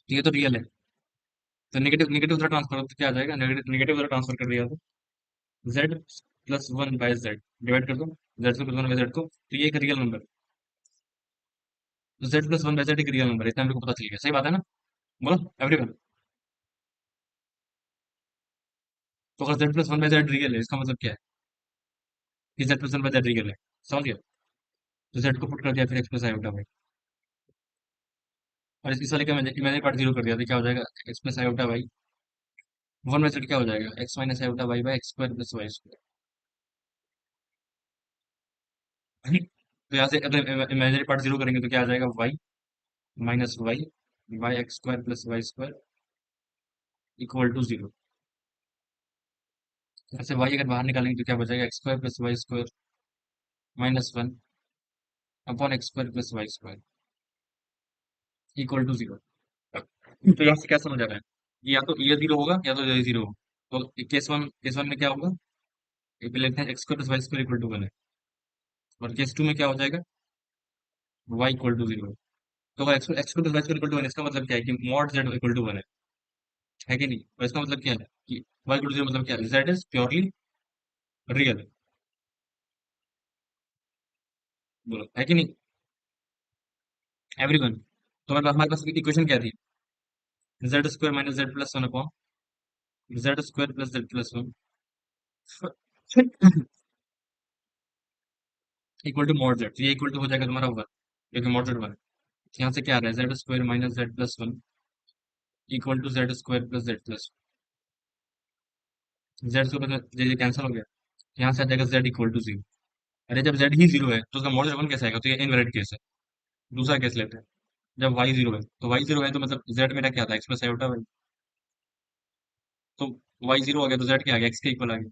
तो ये तो रियल है, तो नेगेटिव नेगेटिव उधर ट्रांसफर हो तो क्या आ जाएगा? नेगेटिव नेगेटिव उधर ट्रांसफर कर दिया तो Z plus one by Z divide कर दो, जेड से प्लस वन बाय जेड को, तो ये एक रियल नंबर, तो Z plus one by Z एक रियल नंबर है, इतना मेरे को पता चल गया, सही बात है ना? बोलो एवरीवन। तो अगर Z plus one by Z real है, इसका मतलब क्या है? कि Z plus one by Z real है, समझ गया? तो जेड को पुट कर दिया, फिर एक्स प्लस आई उल्टा बाई, और इस वाले का मैंने इमेजिनरी पार्ट जीरो कर दिया, तो क्या हो जाएगा? एक्स प्लस आई उल्टा बाई वन बाय जेड क्या हो जाएगा? एक्स माइनस आई उल्टा by by x square plus y square. तो यहाँ से अगर इमेजिनरी पार्ट जीरो करेंगे तो क्या आ जाएगा, y minus y y x square plus y square equal to zero. ऐसे वाई अगर बाहर निकालेंगे तो क्या बचेगा, x square plus y square minus one upon x square plus y square equal to zero. तो यहाँ से क्या समझ आ रहा है, या तो ये जीरो होगा या तो ये जीरो होगा। तो केस वन में क्या होगा, ये पे लेते हैं x square plus y square equal to one है। और केस टू में क्या हो जाएगा, वाई इक्वल टू जीरो। तो x x plus y square equal to one, इसका मतलब क्या है कि mod z equal to one है कि नहीं। और इसका मतलब क्या है कि वाई इक्वल टू जीरो मतलब क्या है, जेड इज प्योरली रियल। बोलो है कि नहीं एवरीवन। तो हमारे पास इक्वेशन क्या थी, z square minus Z plus one upon z square plus Z plus one equal to mod z. तो ये इक्वल टू हो जाएगा तुम्हारा वन, क्योंकि मॉड जेड वन है। यहाँ से क्या आ रहा है, z square minus Z plus one equal to z square plus Z plus z square plus ये कैंसिल हो गया। यहाँ से आ जाएगा जेड इक्वल टू जीरो। अरे जब जेड ही जीरो है तो उसका मॉड जेड वन कैसे आएगा, तो ये इनवैलिड केस है। दूसरा केस लेते हैं, जब वाई जीरो है तो वाई जीरो है तो मतलब जेड मेरा क्या था, एक्स प्लस आयोटा वाई। तो वाई जीरो हो गया तो जेड क्या आ गया, एक्स के इक्वल आ गया।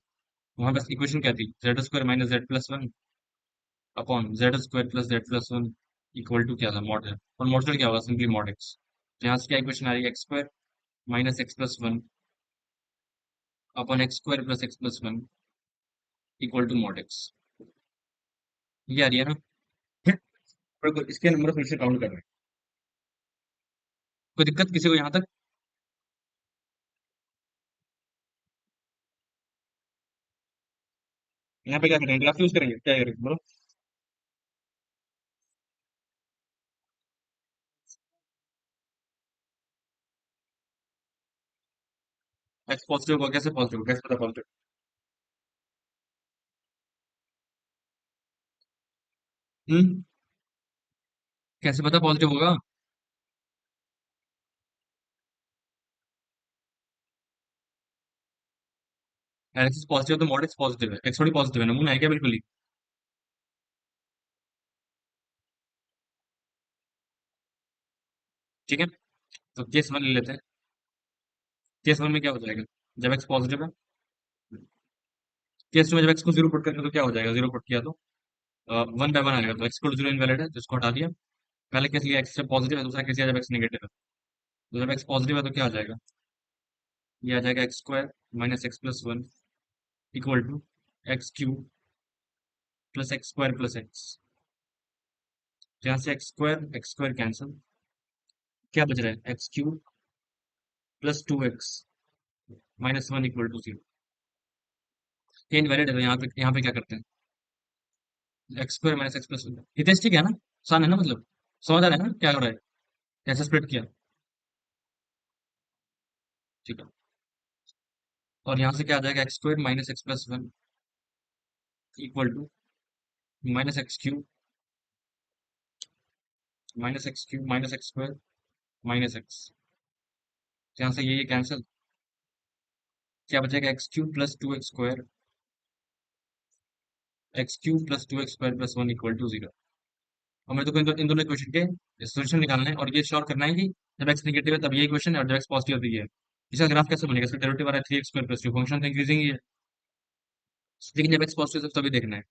वहां बस इक्वेशन क्या थी, z square minus Z plus one upon z square plus Z plus one equal to क्या था, मॉड जेड। और मॉड जेड क्या होगा, सिंपली मॉड एक्स। तो यहाँ से क्या इक्वेशन आ रही है, x square minus x plus one upon x square plus x plus one equal to mod x. ये आ रही है ना। इसके नंबर फिर से काउंट कर रहे हैं, कोई दिक्कत किसी को यहाँ तक। यहाँ पे क्या करेंगे, ग्राफ यूज करेंगे, क्या करेंगे बोलो। एक्स पॉजिटिव होगा, कैसे पॉजिटिव, कैसे पता पॉजिटिव। हम्म, कैसे पता पॉजिटिव होगा। एक्स पॉजिटिव तो मॉड एक्स पॉजिटिव है, एक्स थोड़ी पॉजिटिव है, नमूना है क्या बिल्कुल ही। ठीक है, तो केस वन ले लेते हैं। केस वन में क्या हो जाएगा, जब एक्स पॉजिटिव है। केस टू में जब एक्स को जीरो पुट करेंगे तो क्या हो जाएगा, जीरो पुट किया तो वन बाय वन आएगा, तो एक्स को जीरो इनवैलिड है तो इसको हटा दिया। पहले केस लिया एक्स जब पॉजिटिव है, दूसरा केस लिया जब एक्स नेगेटिव है। तो जब एक्स पॉजिटिव है तो क्या आ जाएगा, ये आ जाएगा x square minus x plus one equal to x cube plus x square plus x. यहाँ से एक्स स्क्वायर कैंसिल, क्या बच रहा है, x cube plus two x minus one equal to zero. ये इनवैलिड है तो यहाँ पे क्या करते हैं, x square minus x plus one. Hitesh ठीक है ना, आसान है ना, मतलब समझ आ रहा है ना क्या हो रहा है, कैसे स्प्लिट किया। ठीक है, और यहाँ से क्या आ जाएगा, x square minus x plus one equal to minus x cube minus x cube minus x square minus x. यहाँ से ये कैंसिल, क्या बचेगा, x cube plus two x square x cube plus two x square plus one equal to zero. और मेरे को इन दोनों equation के सोल्यूशन निकालना है और ये श्योर करना है कि जब एक्स नेगेटिव है तब ये इक्वेशन है और जब एक्स पॉजिटिव है तो ये है। इसका ग्राफ कैसे बनेगा, इसका डेरिवेटिव आ रहा है three x square plus to, function तो इंक्रीजिंग ही है, लेकिन जब एक्स पॉजिटिव है तभी देखना है।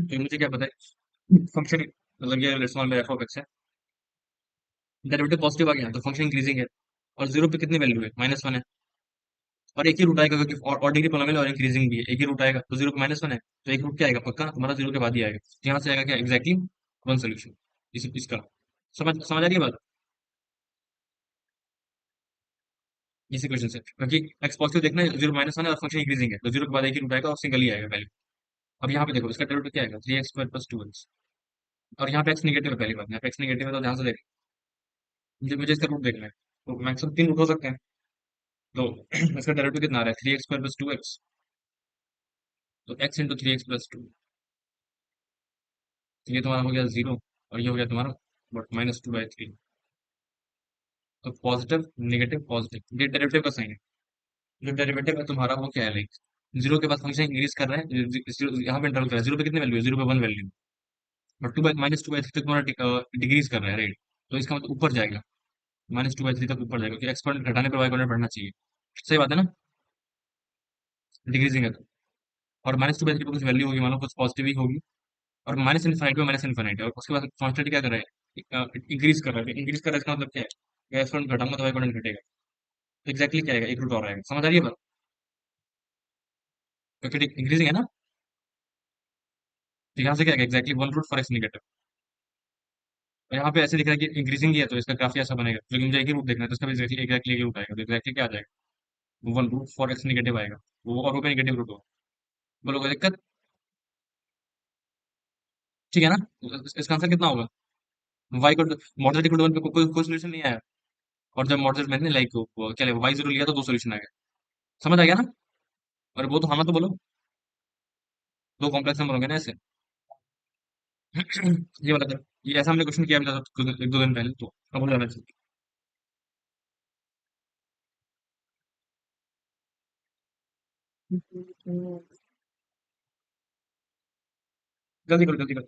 तो मुझे क्या पता है फंक्शन, मतलब ये लेट्स मान एफ ऑफ एक्स है, डेरिवेटिव पॉजिटिव आ गया तो फंक्शन इंक्रीजिंग है। और जीरो पे कितनी वैल्यू है, माइनस वन है। और एक ही रूट आएगा क्योंकि और डिग्री पोलिनोमियल और इंक्रीजिंग भी है, एक ही रूट आएगा तो जीरो पे माइनस वन है, तो एक रूट क्या आएगा पक्का तुम्हारा, जीरो के बाद ही आएगा। तो यहाँ से आएगा क्या, एग्जैक्टली वन सोल्यूशन इसका। समझ समझ आ रही है बात, इसी क्वेश्चन से, क्योंकि एक्स पॉजिटिव देखना है, जीरो माइनस वन है और फंक्शन इंक्रीजिंग है तो जीरो के बाद एक ही रूट आएगा और सिंगल ही आएगा वैल्यू। अब यहाँ पे देखो इसका डेरिवेटिव क्या आएगा, three x square plus two x. और यहाँ पे एक्स नेगेटिव है, पहली बात यहाँ पे एक्स नेगेटिव है तो ध्यान से देख, मुझे इसका रूट देखना है, तो मैक्सिमम तीन रूट हो सकते हैं। तो इसका डेरिवेटिव कितना आ रहा है, three x square plus two x, तो x into three x plus two. तो ये तुम्हारा हो गया जीरो और ये हो गया तुम्हारा but minus two by three. तो पॉजिटिव नेगेटिव पॉजिटिव, ये डेरिवेटिव का साइन है। जो डेरिवेटिव है तुम्हारा वो क्या है, लाइक जीरो के बाद फंक्शन इंक्रीज कर रहा है, यहाँ पे इंटरवल कर रहा है, जीरो पे कितनी वैल्यू है, जीरो पे वन वैल्यू। और two by minus two by three तक तुम्हारा डिग्रीज कर रहा है, राइट? तो इसका मतलब ऊपर जाएगा, माइनस टू बाई थ्री तक ऊपर जाएगा, क्योंकि एक्सपोनेंट घटाने पर वाई एक्सपोनेंट बढ़ना चाहिए। सही बात है ना? डिक्रीजिंग है तो। और माइनस टू बाई थ्री पर कुछ वैल्यू होगी, मान लो कुछ पॉजिटिव ही होगी, और माइनस इन्फाइनाइट में माइनस इन्फाइनाइट है, और उसके बाद कॉन्स्टेंट क्या कर रहा है? इंक्रीज कर रहा है। इंक्रीज कर रहा है इसका मतलब क्या है? एक्सपोनेंट घटाऊंगा तो वाई एक्सपोनेंट घटेगा। तो एक्जैक्टली क्या आएगा? एक रूट और आएगा। समझ आ रही है बात? क्योंकि इंक्रीजिंग है ना, तो यहाँ से क्या आएगा? Exactly one root for x negative. और यहाँ पे ऐसे दिख रहा है कि इंक्रीजिंग ही है, तो इसका ग्राफ ऐसा बनेगा, लेकिन मुझे एक ही रूट देखना है, तो इसका भी एक्जैक्टली एक्जैक्टली एक रूट आएगा। तो एक्जैक्टली क्या आ जाएगा? One root for x negative आएगा। वो और वो पे निगेटिव रूट होगा। बोलो कोई दिक्कत? ठीक है ना? तो इसका आंसर कितना होगा? वाई को मॉडरेट इक्वल टू वन पे कोई सोल्यूशन नहीं आया। और जब मॉडरेट मैंने लाइक क्या लिया, वाई जीरो लिया तो दो सोल्यूशन आ गया। समझ आ गया ना? और वो तो हाँ, तो बोलो। दो कॉम्प्लेक्स नंबर होंगे ना ऐसे। ये वाला था। ये ऐसा हमने क्वेश्चन किया भी था एक दो दिन पहले, तो अब हो जाना चाहिए। जल्दी करो, जल्दी करो।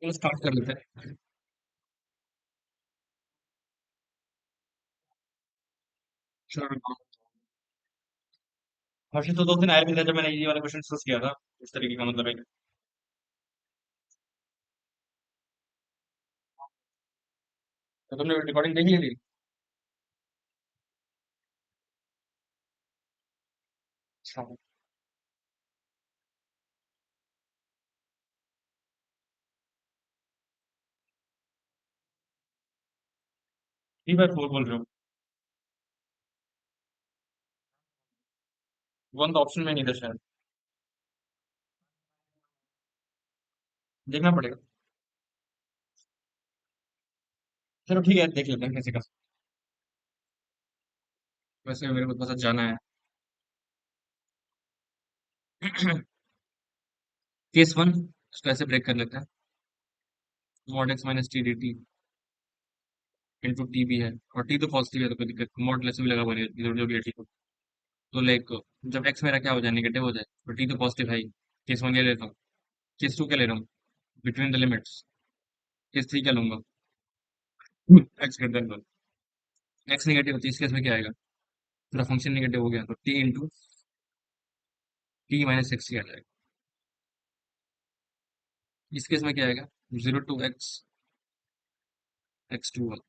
चलो स्टार्ट कर लेते हैं। चलो, हर्षित तो दो दिन आया भी था जब मैंने ये वाला क्वेश्चन डिस्कस किया था, इस तरीके का मतलब है। तो तुमने रिकॉर्डिंग देख ली थी? अच्छा। थ्री बाय फोर बोल रहे हो? वन तो ऑप्शन में नहीं था शायद। देखना पड़ेगा। चलो ठीक है, देख लेते हैं कैसे का। वैसे मेरे को थोड़ा सा जाना है। केस वन, इसको ऐसे ब्रेक कर लेते हैं। Mod x minus t d T into T भी है, और टी तो पॉजिटिव है, तो कोई दिक्कत, मॉड लेस भी लगा हुआ है, जो भी है ठीक हो। तो लाइक जब एक्स मेरा क्या हो जाए, नेगेटिव हो जाए, तो टी तो पॉजिटिव है ही। केस वन ले लेता हूँ। केस टू क्या ले रहा हूँ? Between the limits. Case three क्या लूंगा? X greater than one. X negative, तो इस केस में क्या आएगा? पूरा फंक्शन नेगेटिव हो गया, तो T into T minus x आ जाएगा। इस केस में क्या आएगा? Zero to x, x to one.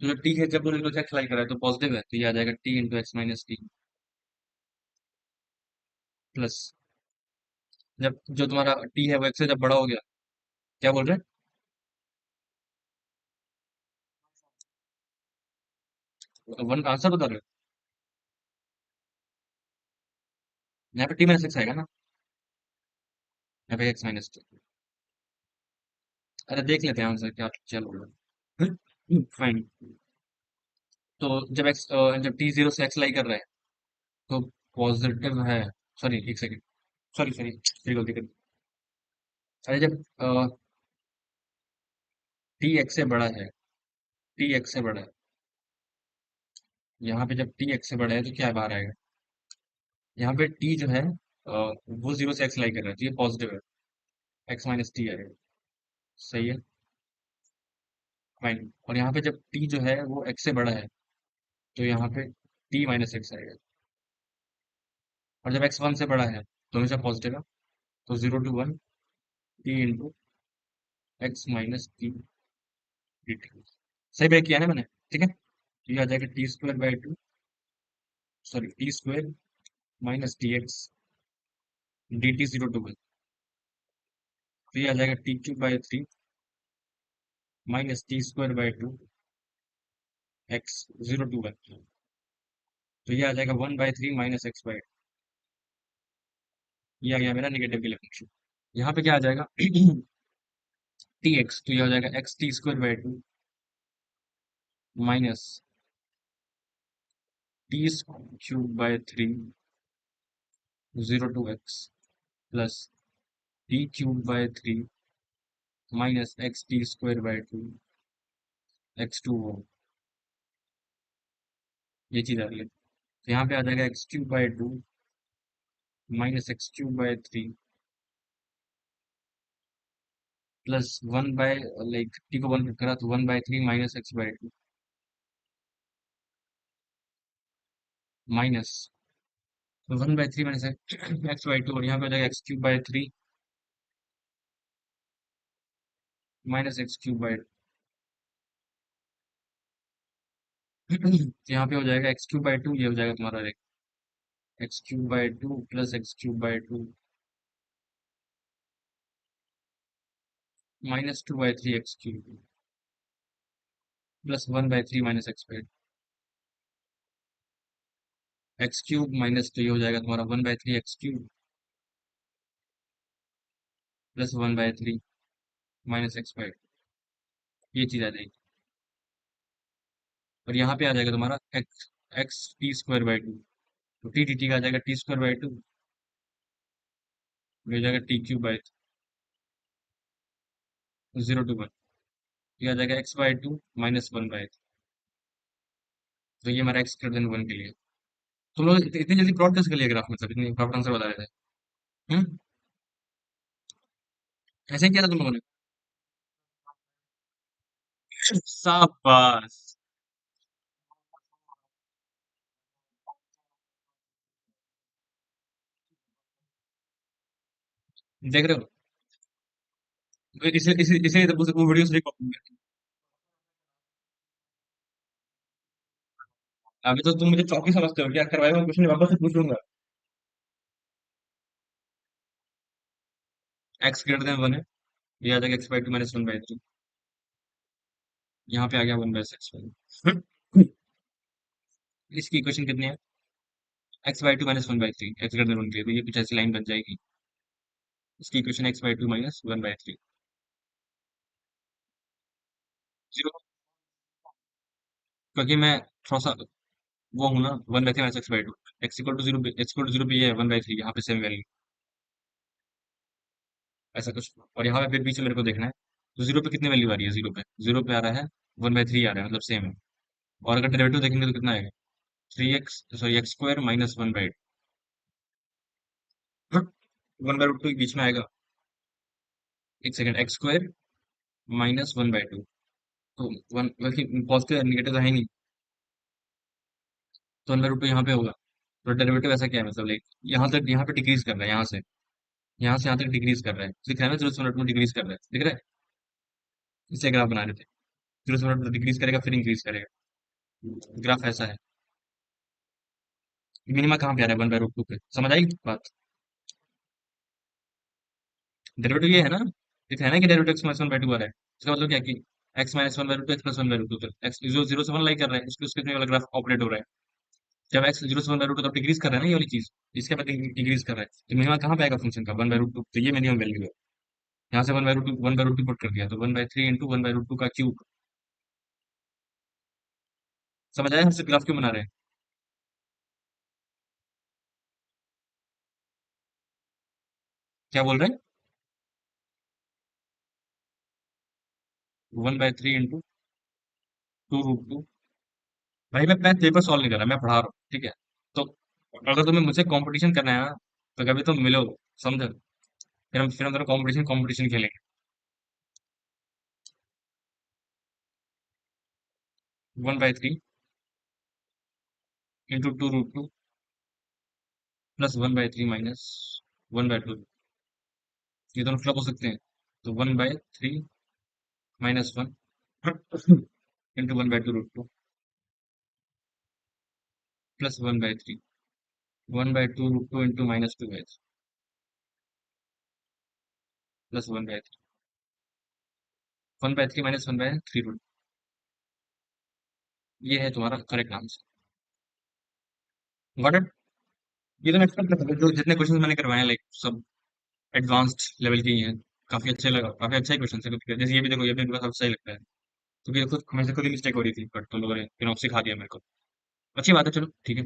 तो जो टी है जब वो जीरो से एक्स लाई कर रहा है तो पॉजिटिव है, तो ये आ जाएगा T into x minus T plus, जब जो तुम्हारा टी है वो एक्स से जब बड़ा हो गया, क्या बोल रहे हैं? वन आंसर बता रहे हो? यहाँ पे टी माइनस एक्स आएगा ना, यहाँ पे एक्स माइनस टी। अरे देख लेते हैं आंसर क्या चल रहा है। फाइन। तो जब एक्स जब टी जीरो से एक्स लाई कर रहा है तो पॉजिटिव है। सॉरी एक सेकंड, सॉरी सॉरी मेरी गलती कर दी। अरे जब टी एक्स से बड़ा है, टी एक्स से बड़ा है, यहाँ पे जब टी एक्स से बड़ा है तो क्या बाहर आएगा? यहाँ पे टी जो है वो जीरो से एक्स लाई कर रहा है तो ये पॉजिटिव है, एक्स माइनस टी आएगा। सही है, फाइन। और यहाँ पे जब टी जो है वो एक्स से बड़ा है तो यहाँ पे टी माइनस एक्स आएगा। और जब एक्स वन से बड़ा है तो हमेशा पॉजिटिव है, तो zero to one t into x minus t d t. सही ब्रेक किया है ना मैंने? ठीक है, तो ये आ जाएगा t square by two, sorry t square minus t x d t zero to one. तो ये आ जाएगा t cube by three minus t square by two x zero to one. तो ये आ जाएगा one by three minus x by, ये आ गया मेरा निगेटिव के लिए फंक्शन। यहाँ पे क्या आ जाएगा? टी एक्स, तो ये हो जाएगा x t square by two minus t cube by three zero to x plus t cube by three minus x t square by two x to हो। ये चीज आ रही है, तो यहाँ पे आ जाएगा x cube by two minus x cube by three plus one bye, like T को वन करा तो one by three minus x by two minus one by three minus x by to, और यहाँ पे आ जाएगा x cube by three minus x cube by, यहाँ पे हो जाएगा एक्स क्यूब बाई टू, ये हो जाएगा तुम्हारा x cube by two plus x cube by two minus two by three x cube plus one by three minus x by x cube minus, तो ये हो जाएगा तुम्हारा one by three x cube plus one by three minus x by, ये चीज आ जाएगी। और यहाँ पे आ जाएगा तुम्हारा x x t square by two, तो टी टी टी का आ जाएगा टी स्क्वायर बाई टू, हो जाएगा t cube by zero to one, ये आ जाएगा x by two minus one by, तो ये हमारा एक्स ग्रेटर देन वन के लिए। तुम लोग इतनी जल्दी प्लॉट कैसे कर लिया ग्राफ में, सब इतनी प्रॉपर आंसर बता रहे थे। हम्म, ऐसे ही किया था तुम लोगों ने? शाबाश। देख रहे हो? तो इसलिए तो वो वीडियो से कॉपी करती। अभी तो तुम मुझे चौकी समझते हो क्या? करवाए हुआ क्वेश्चन वापस से पूछ लूंगा। एक्स ग्रेटर देन वन है, ये आ जाएगा x by two minus one by three, यहाँ पे आ गया वन बाई सिक्स। इसकी इक्वेशन कितनी है? X by two minus one by three, x greater than one के लिए, तो ये कुछ ऐसी लाइन बन जाएगी। इसकी equation x by two minus one by three zero, क्योंकि मैं थोड़ा सा वो हूँ ना, one by three minus x by two, x equal to zero, x equal to zero पे ये है वन बाई थ्री, यहाँ पे सेम वैल्यू, ऐसा कुछ। और यहाँ पे फिर बीच में मेरे को देखना है, तो जीरो पे कितनी वैल्यू आ रही है? जीरो पे, जीरो पे आ रहा है वन बाई थ्री आ रहा है, मतलब सेम है। और अगर डेरिवेटिव देखेंगे तो कितना आएगा? Three x, sorry x square minus one by one by root two बीच में आएगा। एक second, x square minus one by two, तो वन बल्कि पॉजिटिव निगेटिव तो है ही नहीं, तो वन बाई रूट टू यहाँ पे होगा। तो डेरिवेटिव ऐसा क्या है, मतलब लाइक यहाँ पे डिक्रीज कर रहा है, यहाँ से यहाँ तक डिक्रीज कर रहा है, दिख रहा है ना? 0 से 1 डिक्रीज कर रहा है, दिख रहा है? इसे ग्राफ बना रहे थे। जीरो से डिक्रीज करेगा फिर इंक्रीज करेगा। ग्राफ ऐसा है। मिनिमा कहाँ पे आ रहा है, वन बाय रूट टू पे, समझ आई बात। डेरिवेटिव ये है ना, ये तो है ना कि derivative x minus one by two आ रहा है, इसका मतलब क्या है कि x minus one by root two x plus one by root two, तो एक्स जीरो जीरो से वन लाई कर रहा है, इसके उसके वाला ग्राफ ऑपरेट हो रहा है। जब एक्स जीरो से वन बाय रूट टू तब डिक्रीज कर रहा है ना ये वाली चीज, इसके बाद डिक्रीज कर रहा है, तो मिनिमा कहाँ पे आएगा फंक्शन का, वन बाय रूट टू, तो ये मिनिमम वैल्यू है। यहाँ से one by root two put कर दिया, तो one by three into one by root two का क्यूब। समझ आया हम सिर्फ ग्राफ क्यों बना रहे हैं। क्या बोल रहे हैं। One by three into two root two. भाई मैं पेपर सॉल्व नहीं कर रहा, मैं पढ़ा रहा हूँ, ठीक है। तो अगर तुम्हें मुझसे कंपटीशन करना है ना, तो कभी तुम मिलो, समझो, फिर हम दोनों कंपटीशन कंपटीशन खेलेंगे। One by three into two root two plus one by three minus one by two, ये दोनों फ्लप हो सकते हैं, तो one by three minus one into one by two root two plus one by three, one by two root two into minus two by plus one by three, one by three minus one by three root. ये है तुम्हारा correct answer. Got it. ये तो मैं expect कर सकता हूँ, जो जितने क्वेश्चन मैंने करवाए हैं लाइक सब एडवांस्ड लेवल के ही हैं। काफी अच्छे लगा, काफी अच्छा ही क्वेश्चन है, क्योंकि जैसे ये भी देखो, ये भी मेरे को सबसे सही लगता है, क्योंकि ये खुद मेरे से खुद ही मिस्टेक हो रही थी, बट तुम लोगों ने सिखा दिया मेरे को। अच्छी बात है, चलो ठीक है।